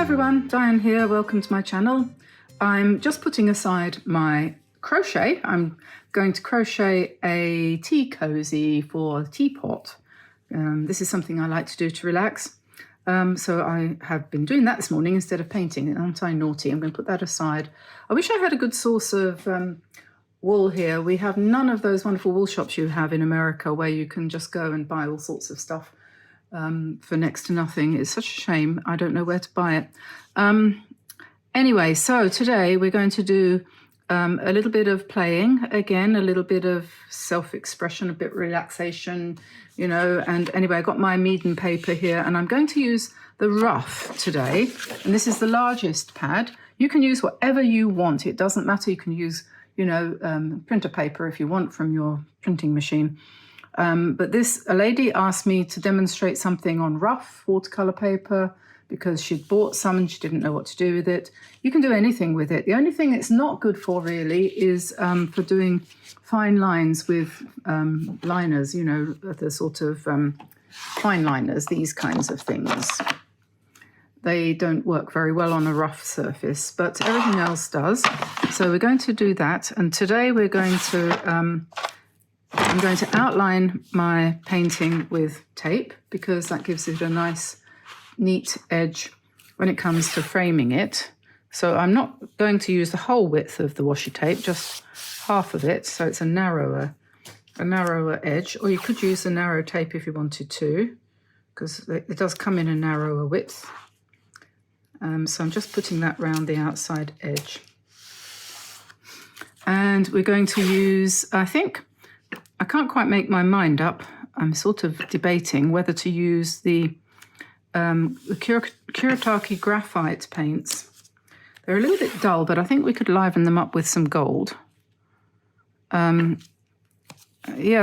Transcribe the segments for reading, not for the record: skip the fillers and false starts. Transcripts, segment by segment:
everyone, Diane here, welcome to my channel. I'm just putting aside my crochet. I'm going to crochet a tea cozy for a teapot. This is something I like to do to relax. So I have been doing that this morning instead of painting. Aren't I naughty? I'm going to put that aside. I wish I had a good source of wool here. We have none of those wonderful wool shops you have in America where you can just go and buy all sorts of stuff for next to nothing. It's such a shame. I don't know where to buy it. Anyway, so today we're going to do a little bit of playing, again, a little bit of self-expression, a bit of relaxation, you know. And anyway, I got my MEEDEN paper here and I'm going to use the rough today. And this is the largest pad. You can use whatever you want. It doesn't matter. You can use, you know, printer paper if you want from your printing machine. But a lady asked me to demonstrate something on rough watercolor paper because she'd bought some and she didn't know what to do with it. You can do anything with it. The only thing it's not good for really is for doing fine lines with liners, you know, the sort of fine liners, these kinds of things. They don't work very well on a rough surface, but everything else does. So we're going to do that. And today we're going to I'm going to outline my painting with tape because that gives it a nice, neat edge when it comes to framing it. So I'm not going to use the whole width of the washi tape, just half of it, so it's a narrower edge. Or you could use the narrow tape if you wanted to, because it does come in a narrower width. So I'm just putting that round the outside edge. And we're going to use, I can't quite make my mind up. I'm sort of debating whether to use the Kuretake graphite paints. They're a little bit dull, but I think we could liven them up with some gold. Yeah,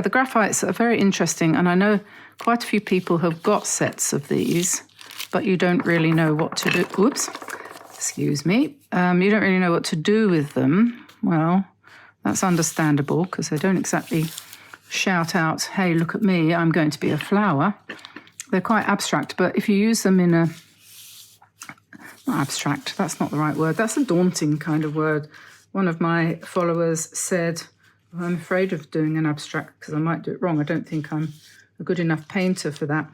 the graphites are very interesting, and I know quite a few people have got sets of these, but you don't really know what to do. Whoops, excuse me. You don't really know what to do with them. Well, that's understandable because they don't exactly shout out, hey, look at me, I'm going to be a flower. They're quite abstract, but if you use them in not abstract, that's not the right word, that's a daunting kind of word. One of my followers said, I'm afraid of doing an abstract because I might do it wrong. I don't think I'm a good enough painter for that.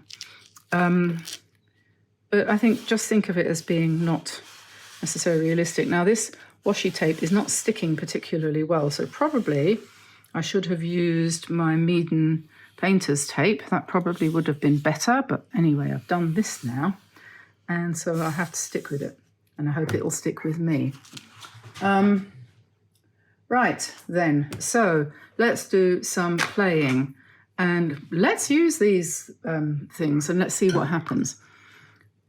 But I think just think of it as being not necessarily realistic. Now this washi tape is not sticking particularly well, so probably I should have used my MEEDEN painter's tape. That probably would have been better, but anyway, I've done this now, and so I have to stick with it, and I hope it'll stick with me. Right then, so let's do some playing, and let's use these things, and let's see what happens.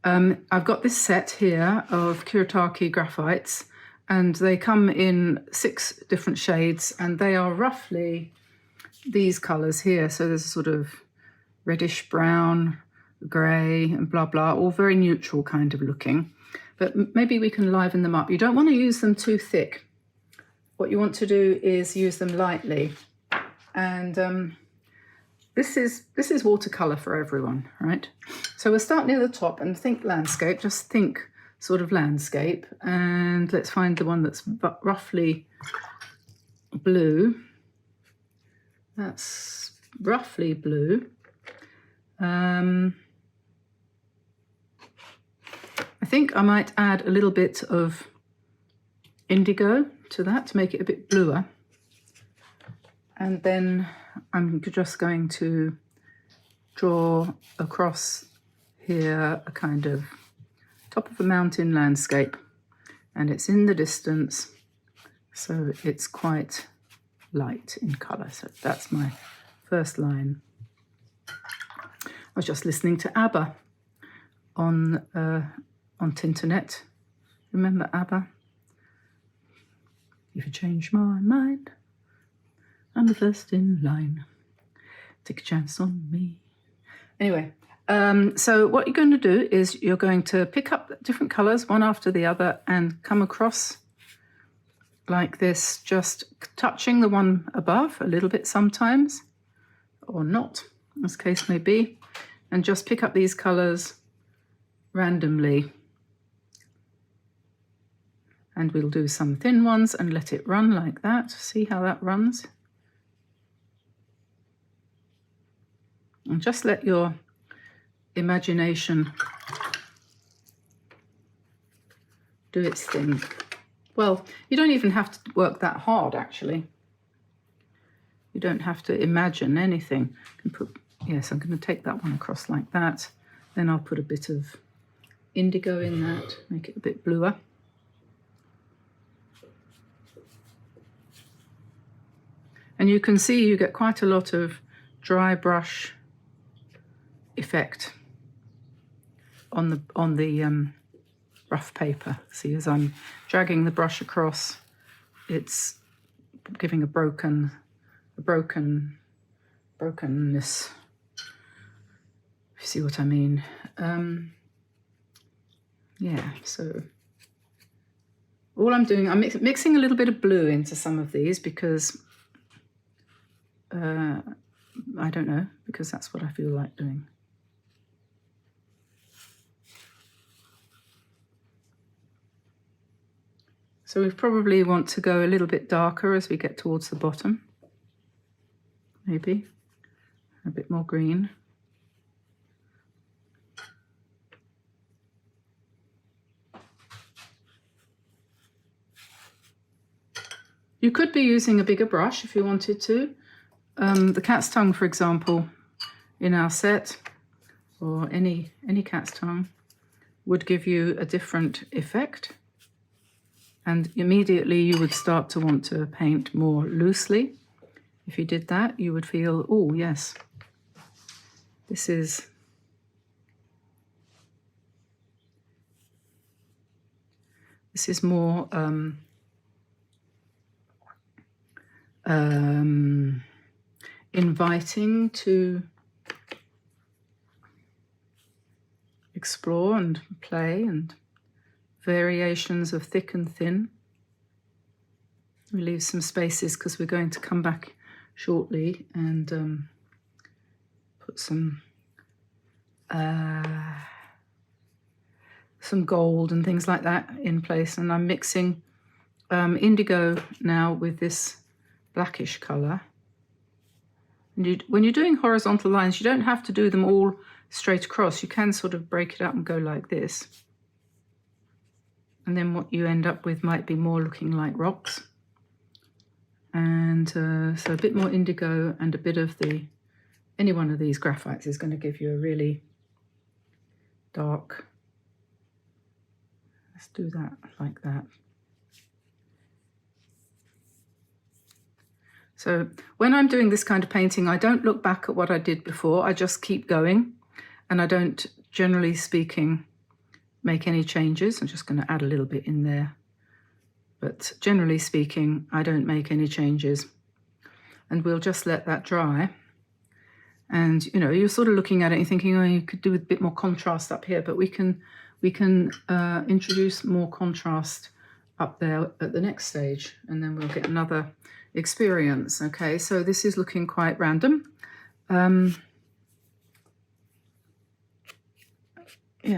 I've got this set here of Kuretake graphites, and they come in 6 different shades, and they are roughly these colours here. So there's a sort of reddish brown, grey, and blah, blah, all very neutral kind of looking. But maybe we can liven them up. You don't want to use them too thick. What you want to do is use them lightly. And this is watercolour for everyone, right? So we'll start near the top and think landscape, just think sort of landscape, and let's find the one that's roughly blue. That's roughly blue. I think I might add a little bit of indigo to that to make it a bit bluer. And then I'm just going to draw across here a kind of top of a mountain landscape, and it's in the distance, so it's quite light in colour. So that's my first line. I was just listening to ABBA on Tinternet. Remember ABBA? If you change my mind, I'm the first in line. Take a chance on me. Anyway. So what you're going to do is you're going to pick up different colours one after the other and come across like this, just touching the one above a little bit sometimes, or not, as case may be, and just pick up these colours randomly And we'll do some thin ones and let it run like that. See how that runs? And just let your imagination do its thing. Well, you don't even have to work that hard, actually. You don't have to imagine anything. You can put, yes, I'm going to take that one across like that. Then I'll put a bit of indigo in that, make it a bit bluer. And you can see you get quite a lot of dry brush effect on the rough paper. See, as I'm dragging the brush across, it's giving a brokenness. If you see what I mean. Yeah, so all I'm doing, I'm mixing a little bit of blue into some of these because I don't know, because that's what I feel like doing. So we probably want to go a little bit darker as we get towards the bottom. Maybe a bit more green. You could be using a bigger brush if you wanted to. The cat's tongue, for example, in our set, or any cat's tongue, would give you a different effect. And immediately you would start to want to paint more loosely. If you did that, you would feel, oh, yes, this is more inviting to explore and play, and variations of thick and thin. We leave some spaces because we're going to come back shortly and put some gold and things like that in place. And I'm mixing indigo now with this blackish colour. And when you're doing horizontal lines, you don't have to do them all straight across. You can sort of break it up and go like this. And then what you end up with might be more looking like rocks. And so a bit more indigo and a bit of any one of these graphites is going to give you a really dark. Let's do that like that. So when I'm doing this kind of painting, I don't look back at what I did before. I just keep going, and I don't, generally speaking, make any changes. I'm just going to add a little bit in there. But generally speaking, I don't make any changes. And we'll just let that dry. And, you know, you're sort of looking at it and thinking, oh, you could do a bit more contrast up here, but we can introduce more contrast up there at the next stage, and then we'll get another experience. Okay, so this is looking quite random. Yeah,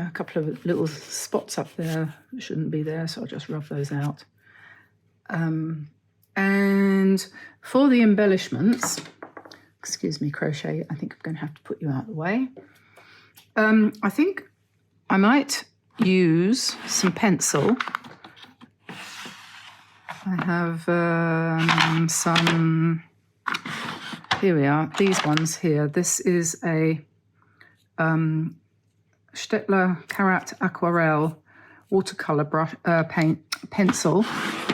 a couple of little spots up there that shouldn't be there, so I'll just rub those out. And for the embellishments, excuse me, crochet, I think I'm going to have to put you out of the way. I think I might use some pencil. I have some, here we are, these ones here. This is a Stettler Karat Aquarelle watercolor brush, pencil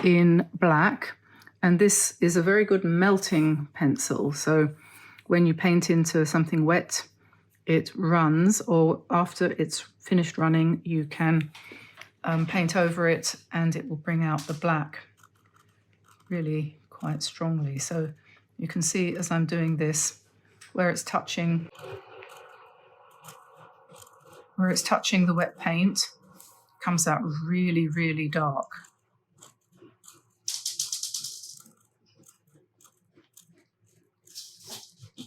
in black, and this is a very good melting pencil. So when you paint into something wet, it runs, or after it's finished running, you can paint over it and it will bring out the black really quite strongly. So you can see as I'm doing this, where it's touching the wet paint, comes out really, really dark.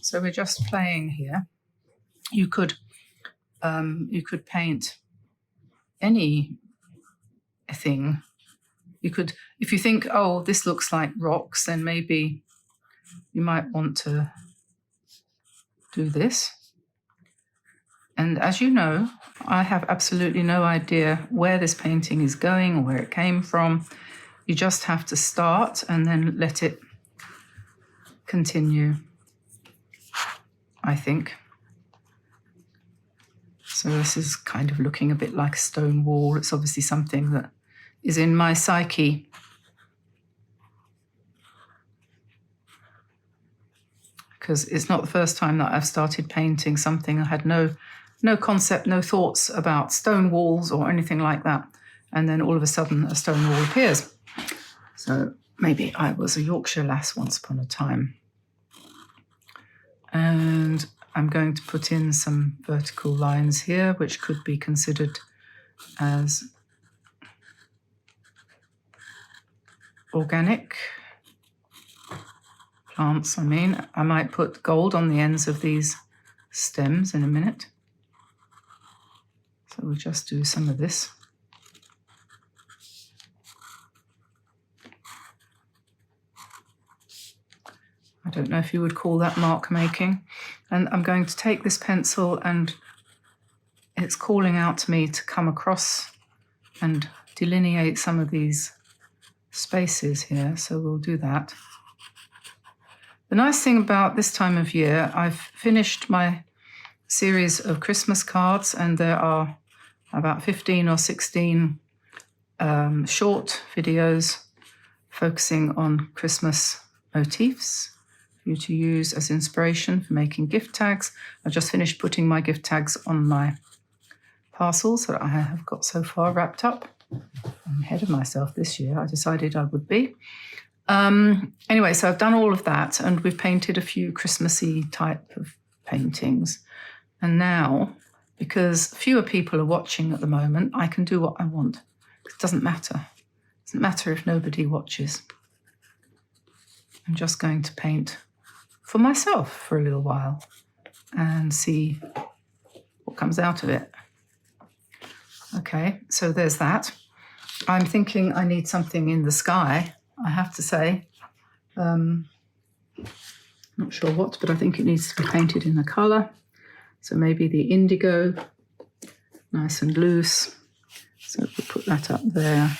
So we're just playing here. You could paint anything You could, if you think, oh, this looks like rocks, then maybe you might want to do this. And as you know, I have absolutely no idea where this painting is going or where it came from. You just have to start and then let it continue, I think. So this is kind of looking a bit like a stone wall. It's obviously something that is in my psyche. Because it's not the first time that I've started painting something. I had no concept, no thoughts about stone walls or anything like that. And then all of a sudden a stone wall appears. So maybe I was a Yorkshire lass once upon a time. And I'm going to put in some vertical lines here, which could be considered as organic plants. I mean, I might put gold on the ends of these stems in a minute. So we'll just do some of this. I don't know if you would call that mark making. And I'm going to take this pencil, and it's calling out to me to come across and delineate some of these spaces here. So we'll do that. The nice thing about this time of year, I've finished my series of Christmas cards, and there are about 15 or 16 short videos focusing on Christmas motifs for you to use as inspiration for making gift tags. I've just finished putting my gift tags on my parcels that I have got so far wrapped up. I'm ahead of myself this year. I decided I would be. Anyway, so I've done all of that, and we've painted a few Christmassy type of paintings. And now, because fewer people are watching at the moment, I can do what I want. It doesn't matter. It doesn't matter if nobody watches. I'm just going to paint for myself for a little while and see what comes out of it. Okay, so there's that. I'm thinking I need something in the sky, I have to say. Not sure what, but I think it needs to be painted in a colour. So maybe the indigo, nice and loose. So we'll put that up there.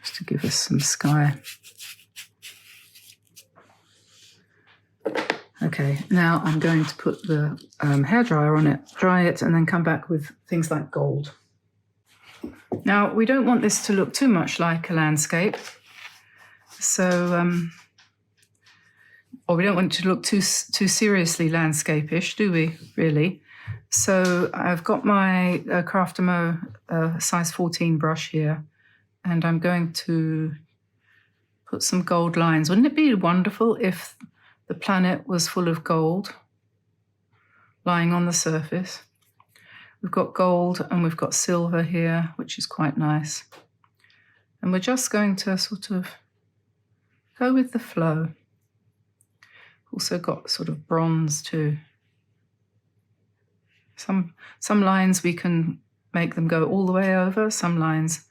Just to give us some sky. Okay, now I'm going to put the hairdryer on it, dry it, and then come back with things like gold. Now, we don't want this to look too much like a landscape. So, or we don't want it to look too seriously landscape-ish, do we, really? So I've got my Craftamo size 14 brush here, and I'm going to put some gold lines. Wouldn't it be wonderful if the planet was full of gold lying on the surface? We've got gold and we've got silver here, which is quite nice. And we're just going to sort of go with the flow. Also got sort of bronze too. Some lines we can make them go all the way over. Some lines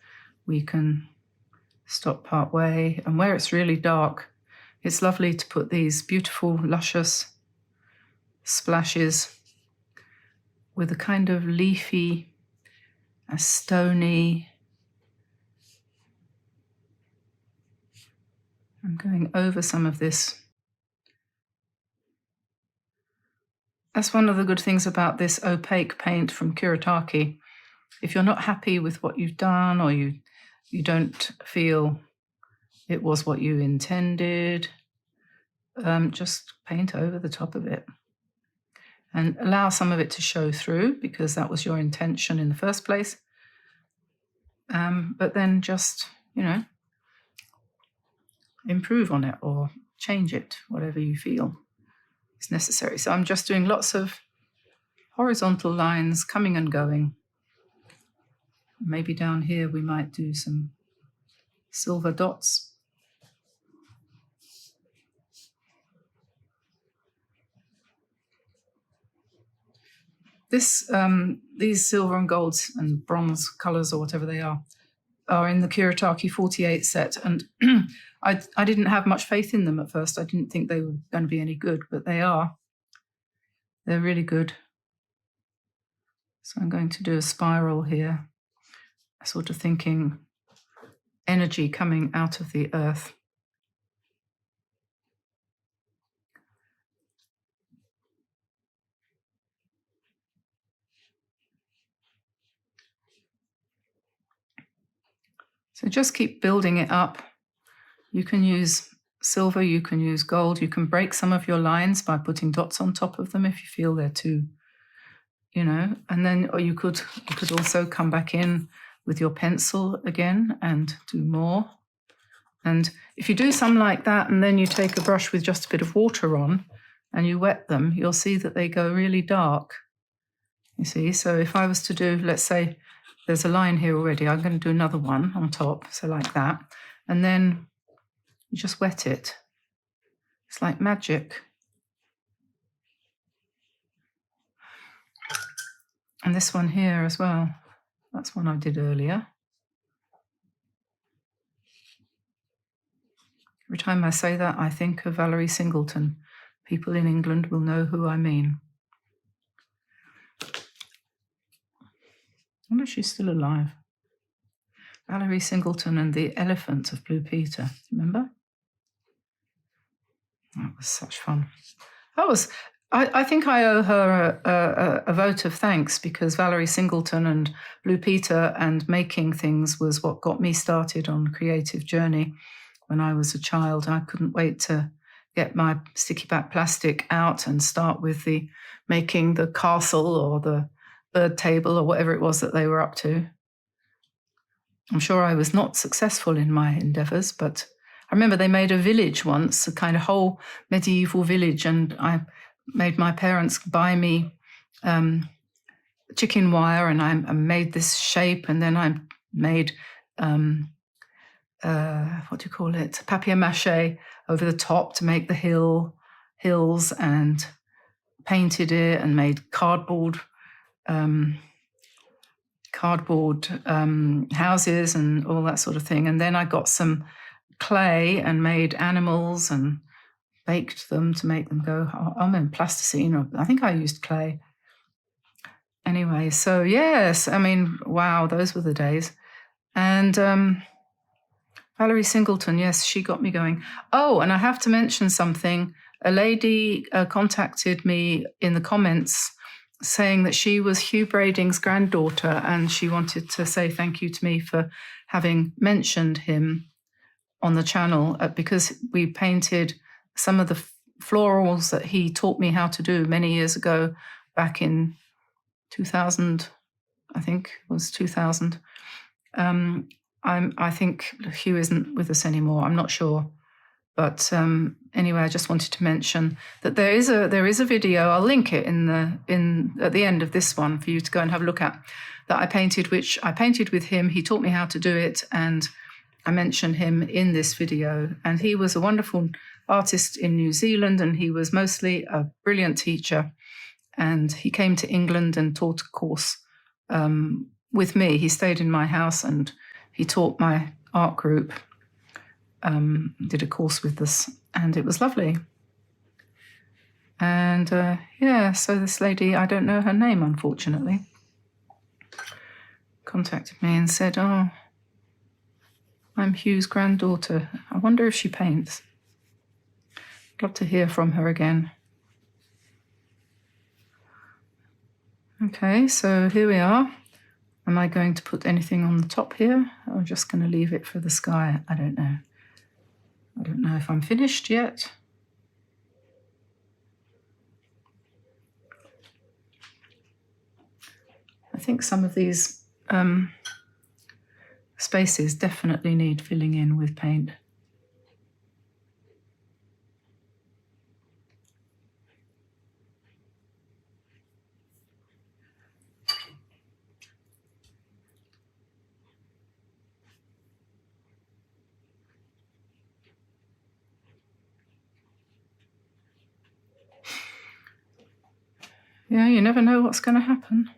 we can stop part way. And where it's really dark, it's lovely to put these beautiful, luscious splashes with a kind of leafy, a stony. I'm going over some of this. That's one of the good things about this opaque paint from Kuretake. If you're not happy with what you've done, or you don't feel it was what you intended, just paint over the top of it and allow some of it to show through, because that was your intention in the first place. But then just, improve on it or change it, whatever you feel is necessary. So I'm just doing lots of horizontal lines coming and going. Maybe down here we might do some silver dots. these silver and golds and bronze colours or whatever they are in the Kuretake 48 set, and I didn't have much faith in them at first. I didn't think they were going to be any good, but they are. They're really good. So I'm going to do a spiral here, sort of thinking energy coming out of the earth. So just keep building it up. You can use silver, you can use gold, you can break some of your lines by putting dots on top of them if you feel they're too, and then, or you could also come back in with your pencil again and do more. And if you do some like that and then you take a brush with just a bit of water on and you wet them, you'll see that they go really dark. You see, so if I was to do, let's say there's a line here already, I'm going to do another one on top, so like that, and then you just wet it. It's like magic. And this one here as well, that's one I did earlier. Every time I say that, I think of Valerie Singleton. People in England will know who I mean. I wonder if she's still alive. Valerie Singleton and the Elephant of Blue Peter. Remember? That was such fun. I think I owe her a vote of thanks, because Valerie Singleton and Blue Peter and making things was what got me started on a creative journey when I was a child. I couldn't wait to get my sticky back plastic out and start with making the castle or the bird table or whatever it was that they were up to. I'm sure I was not successful in my endeavours, but I remember they made a village once, a kind of whole medieval village, and I made my parents buy me chicken wire, and I made this shape, and then I made, papier-mâché over the top to make the hills, and painted it and made cardboard houses and all that sort of thing. And then I got some clay and made animals and baked them to make them go. I'm in plasticine, or I think I used clay. Anyway, so yes, I mean, wow, those were the days. And Valerie Singleton, yes, she got me going. Oh, and I have to mention something. A lady contacted me in the comments saying that she was Hugh Brading's granddaughter, and she wanted to say thank you to me for having mentioned him on the channel, because we painted some of the florals that he taught me how to do many years ago, back in 2000, I think it was 2000. I think Hugh isn't with us anymore, I'm not sure. But anyway, I just wanted to mention that there is a video. I'll link it at the end of this one for you to go and have a look at, that I painted, which I painted with him. He taught me how to do it, and I mention him in this video. And he was a wonderful artist in New Zealand, and he was mostly a brilliant teacher. And he came to England and taught a course with me. He stayed in my house and he taught my art group, did a course with us, and it was lovely. And so this lady, I don't know her name, unfortunately, contacted me and said, "Oh, I'm Hugh's granddaughter. I wonder if she paints." I'd love to hear from her again. Okay, so here we are. Am I going to put anything on the top here? Or I'm just going to leave it for the sky? I don't know. I don't know if I'm finished yet. I think some of these spaces definitely need filling in with paint. Yeah, you never know what's going to happen.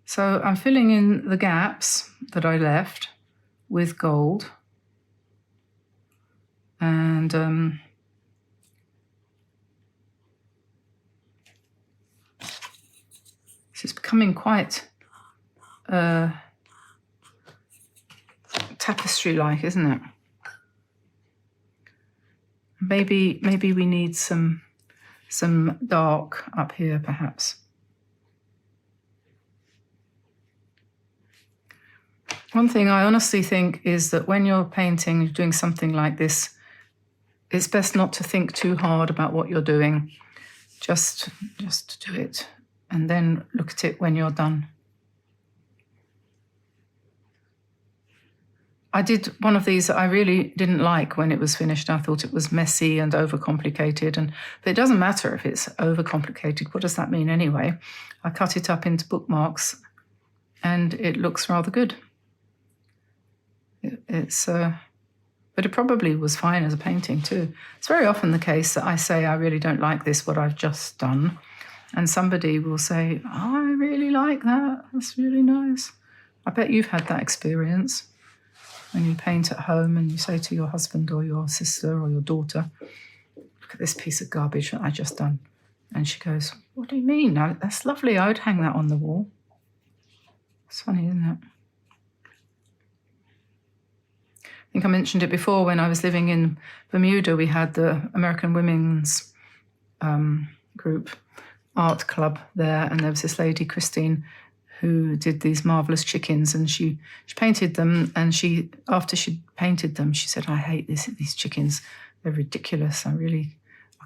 So I'm filling in the gaps that I left with gold. And this is becoming quite tapestry-like, isn't it? Maybe we need some dark up here, perhaps. One thing I honestly think is that when you're painting, you're doing something like this, it's best not to think too hard about what you're doing. Just do it, and then look at it when you're done. I did one of these that I really didn't like when it was finished. I thought it was messy and overcomplicated, but it doesn't matter if it's overcomplicated. What does that mean anyway? I cut it up into bookmarks, and it looks rather good. But it probably was fine as a painting too. It's very often the case that I say, I really don't like this, what I've just done. And somebody will say, oh, I really like that. That's really nice. I bet you've had that experience when you paint at home and you say to your husband or your sister or your daughter, look at this piece of garbage that I just done. And she goes, what do you mean? That's lovely. I would hang that on the wall. It's funny, isn't it? I think I mentioned it before, when I was living in Bermuda, we had the American Women's group art club there, and there was this lady, Christine, who did these marvellous chickens, and she painted them, and after she'd painted them, she said, I hate these chickens. They're ridiculous. I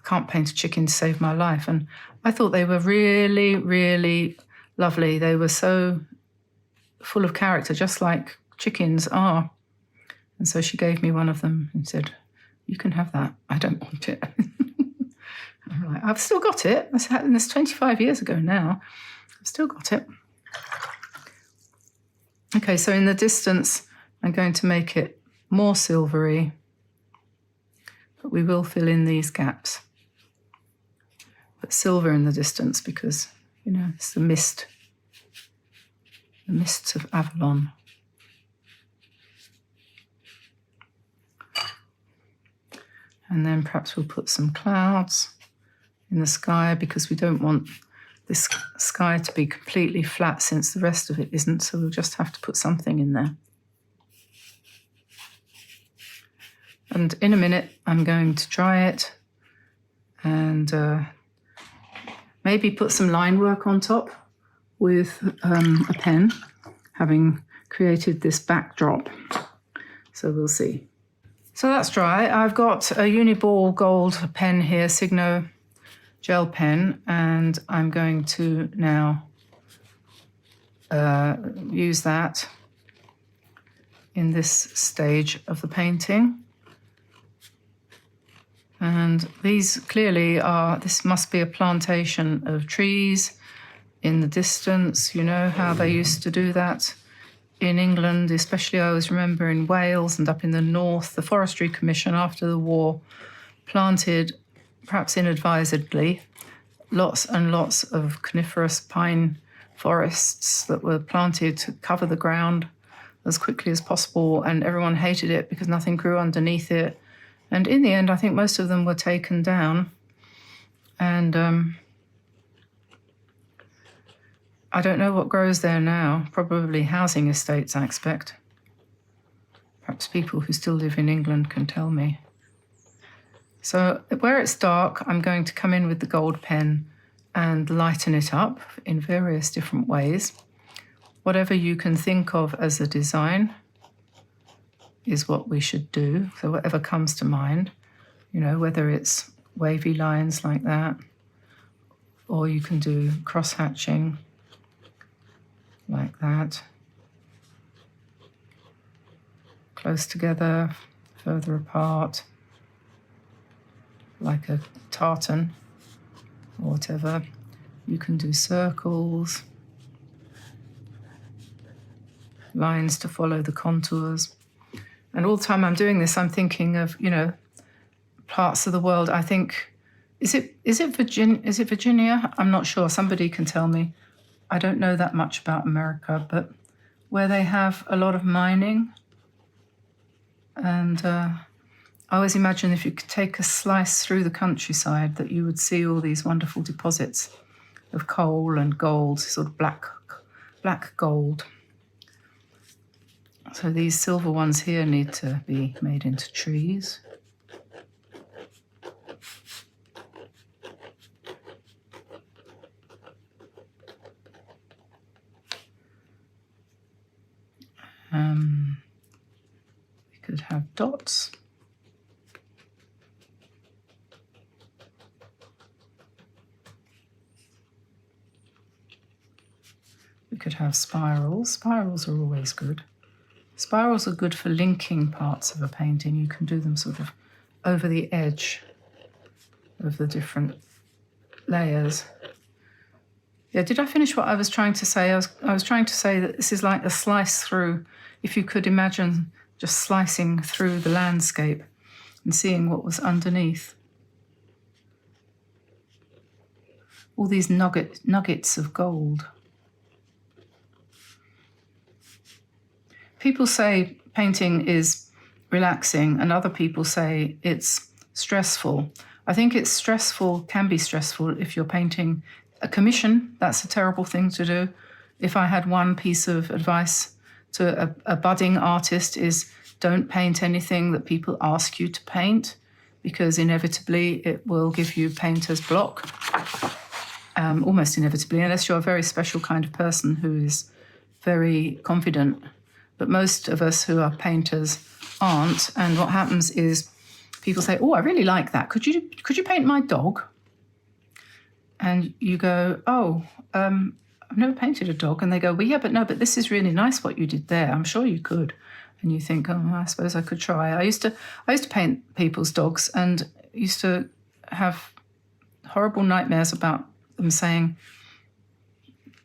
can't paint a chicken to save my life. And I thought they were really, really lovely. They were so full of character, just like chickens are. And so she gave me one of them and said, you can have that. I don't want it. I'm like, I've still got it. That's 25 years ago now. I've still got it. Okay, so in the distance, I'm going to make it more silvery, but we will fill in these gaps. But silver in the distance because, it's the mists of Avalon. And then perhaps we'll put some clouds in the sky because we don't want this sky to be completely flat since the rest of it isn't, so we'll just have to put something in there. And in a minute, I'm going to dry it and maybe put some line work on top with a pen, having created this backdrop. So we'll see. So that's dry. I've got a Uniball gold pen here, Signo gel pen, and I'm going to now use that in this stage of the painting. And these clearly this must be a plantation of trees in the distance. You know how they used to do that in England, especially I always remember in Wales and up in the north. The Forestry Commission after the war planted, perhaps inadvisedly, lots and lots of coniferous pine forests that were planted to cover the ground as quickly as possible, and everyone hated it because nothing grew underneath it. And in the end, I think most of them were taken down. And I don't know what grows there now. Probably housing estates, I expect. Perhaps people who still live in England can tell me. So where it's dark, I'm going to come in with the gold pen and lighten it up in various different ways. Whatever you can think of as a design is what we should do. So whatever comes to mind, whether it's wavy lines like that, or you can do cross-hatching like that, close together, further apart, like a tartan or whatever. You can do circles, lines to follow the contours. And all the time I'm doing this, I'm thinking of, you know, parts of the world. I think, is it Virginia? I'm not sure. Somebody can tell me. I don't know that much about America, but where they have a lot of mining. And I always imagine if you could take a slice through the countryside that you would see all these wonderful deposits of coal and gold, sort of black gold. So these silver ones here need to be made into trees. We could have dots. We could have spirals. Spirals are always good. Spirals are good for linking parts of a painting. You can do them sort of over the edge of the different layers. Yeah, did I finish what I was trying to say? I was trying to say that this is like a slice through, if you could imagine just slicing through the landscape and seeing what was underneath. All these nuggets of gold. People say painting is relaxing and other people say it's stressful. I think it's stressful, can be stressful if you're painting a commission. That's a terrible thing to do. If I had one piece of advice to a budding artist is don't paint anything that people ask you to paint, because inevitably it will give you painter's block, almost inevitably, unless you're a very special kind of person who is very confident. But most of us who are painters aren't. And what happens is people say, oh, I really like that. Could you paint my dog? And you go, oh, I've never painted a dog. And they go, well, yeah, but this is really nice what you did there. I'm sure you could. And you think, oh, I suppose I could try. I used to paint people's dogs and used to have horrible nightmares about them saying,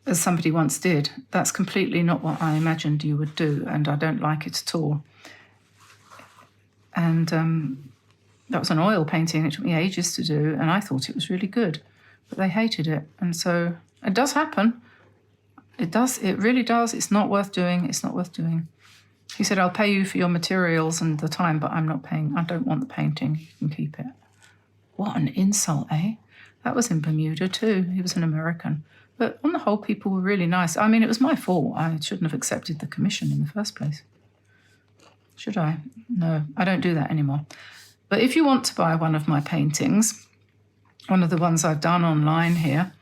as somebody once did, that's completely not what I imagined you would do, and I don't like it at all. And that was an oil painting. It took me ages to do, and I thought it was really good, but they hated it. And so it does happen. It does. It really does. It's not worth doing. It's not worth doing. He said, I'll pay you for your materials and the time, but I'm not paying. I don't want the painting. You can keep it. What an insult, eh? That was in Bermuda too. He was an American. But on the whole, people were really nice. I mean, it was my fault. I shouldn't have accepted the commission in the first place. Should I? No, I don't do that anymore. But if you want to buy one of my paintings, one of the ones I've done online here,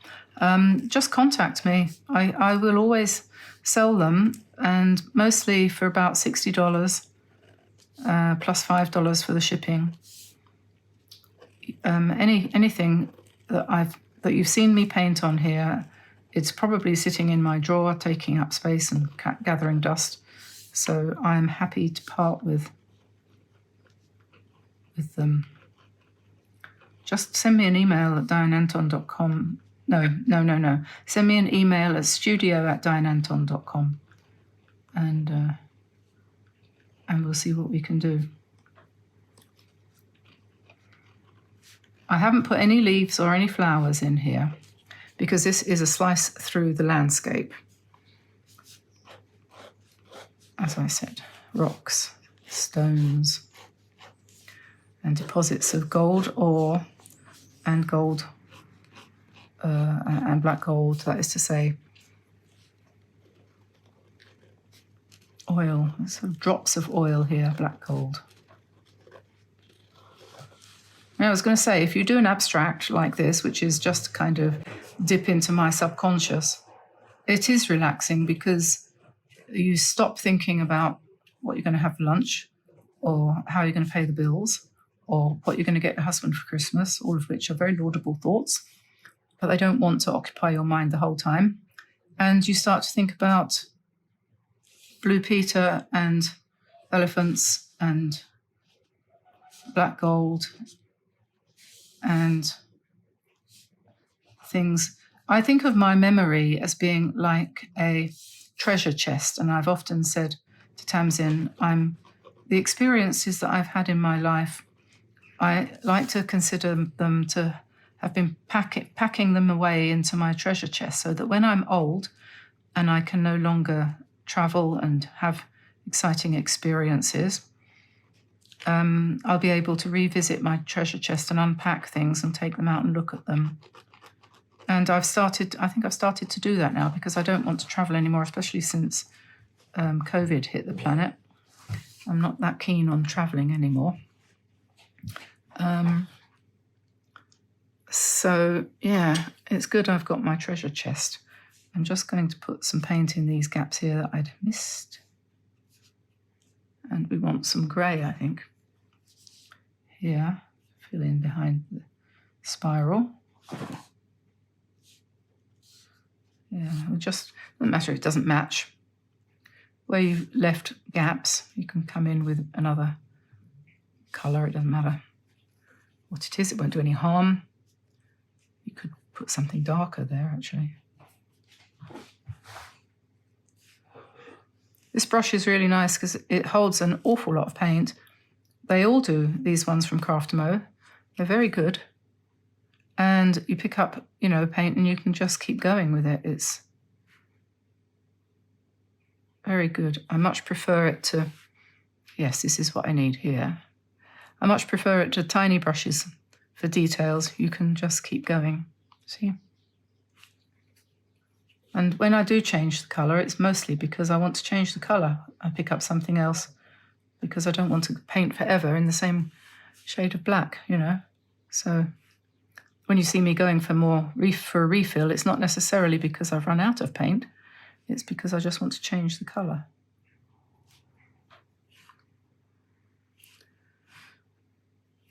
just contact me. I will always sell them, and mostly for about $60 plus $5 for the shipping. Anything that you've seen me paint on here, it's probably sitting in my drawer, taking up space and gathering dust. So I'm happy to part with them. Just send me an email at dianeantone.com. No. Send me an email at studio@dianeantone.com, and we'll see what we can do. I haven't put any leaves or any flowers in here because this is a slice through the landscape. As I said, rocks, stones, and deposits of gold ore and gold and black gold, that is to say, oil, sort of drops of oil here, black gold. Now, I was going to say, if you do an abstract like this, which is just kind of dip into my subconscious, it is relaxing because you stop thinking about what you're going to have for lunch or how you're going to pay the bills or what you're going to get your husband for Christmas, all of which are very laudable thoughts, but they don't want to occupy your mind the whole time. And you start to think about Blue Peter and elephants and black gold and things. I think of my memory as being like a treasure chest, and I've often said to Tamsin, I'm the experiences that I've had in my life, I like to consider them to have been packing them away into my treasure chest, so that when I'm old and I can no longer travel and have exciting experiences, I'll be able to revisit my treasure chest and unpack things and take them out and look at them. And I think I've started to do that now, because I don't want to travel anymore, especially since COVID hit the planet. I'm not that keen on traveling anymore. So yeah, it's good I've got my treasure chest. I'm just going to put some paint in these gaps here that I'd missed. And we want some grey, I think. Here, fill in behind the spiral. Yeah, doesn't matter if it doesn't match. Where you've left gaps, you can come in with another colour, it doesn't matter what it is, it won't do any harm. You could put something darker there, actually. This brush is really nice because it holds an awful lot of paint. They all do, these ones from Craftamo. They're very good. And you pick up, paint and you can just keep going with it. It's very good. I much prefer it to, yes, this is what I need here. I much prefer it to tiny brushes for details. You can just keep going, see? And when I do change the colour, it's mostly because I want to change the colour. I pick up something else because I don't want to paint forever in the same shade of black, So when you see me going for a refill, it's not necessarily because I've run out of paint. It's because I just want to change the colour.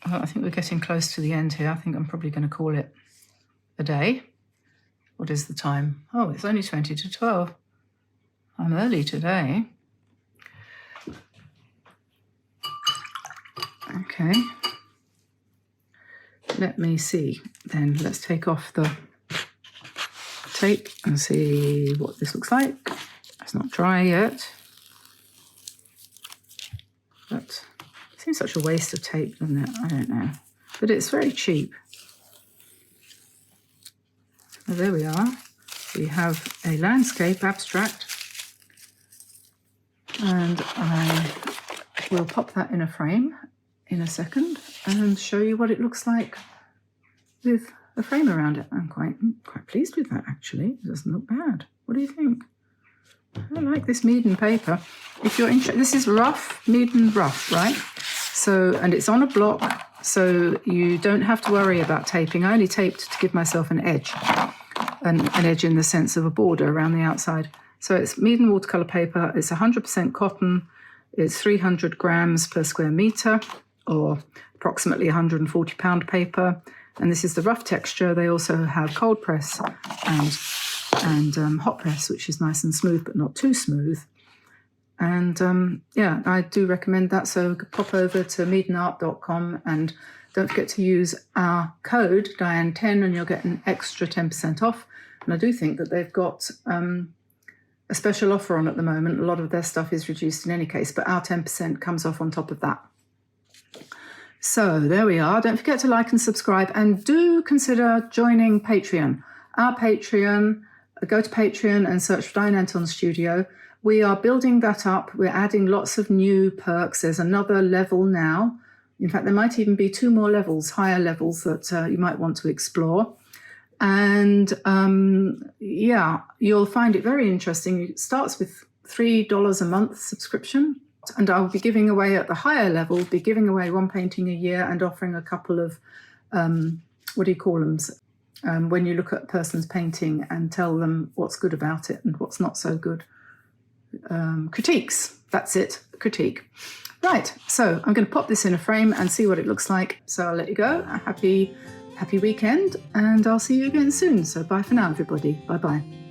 Well, I think we're getting close to the end here. I think I'm probably going to call it a day. What is the time? Oh, it's only 20 to 12. I'm early today. Okay. Let me see. Then let's take off the tape and see what this looks like. It's not dry yet. But it seems such a waste of tape, doesn't it? I don't know. But it's very cheap. So there we are. We have a landscape abstract. And I will pop that in a frame in a second and show you what it looks like with a frame around it. I'm quite pleased with that, actually. It doesn't look bad. What do you think? I like this MEEDEN paper. If you're interested, this is rough, MEEDEN rough, right? So, and it's on a block, so you don't have to worry about taping. I only taped to give myself an edge, an edge in the sense of a border around the outside. So it's MEEDEN watercolor paper. It's 100% cotton. It's 300 grams per square meter, or approximately 140 pound paper. And this is the rough texture. They also have cold press and hot press, which is nice and smooth, but not too smooth. And yeah, I do recommend that. So pop over to meedenart.com and don't forget to use our code Diane10 and you'll get an extra 10% off. And I do think that they've got a special offer on at the moment. A lot of their stuff is reduced in any case, but our 10% comes off on top of that. So there we are. Don't forget to like and subscribe, and do consider joining Patreon. Our Patreon, go to Patreon and search for Diane Antone Studio. We are building that up. We're adding lots of new perks. There's another level now. In fact, there might even be 2 more levels, higher levels that you might want to explore. And yeah, you'll find it very interesting. It starts with $3 a month subscription. And I'll be giving away at the higher level, be giving away 1 painting a year and offering a couple of, what do you call them? When you look at a person's painting and tell them what's good about it and what's not so good. Critiques, that's it, critique. Right, so I'm going to pop this in a frame and see what it looks like. So I'll let you go. A happy weekend, and I'll see you again soon. So bye for now, everybody. Bye-bye.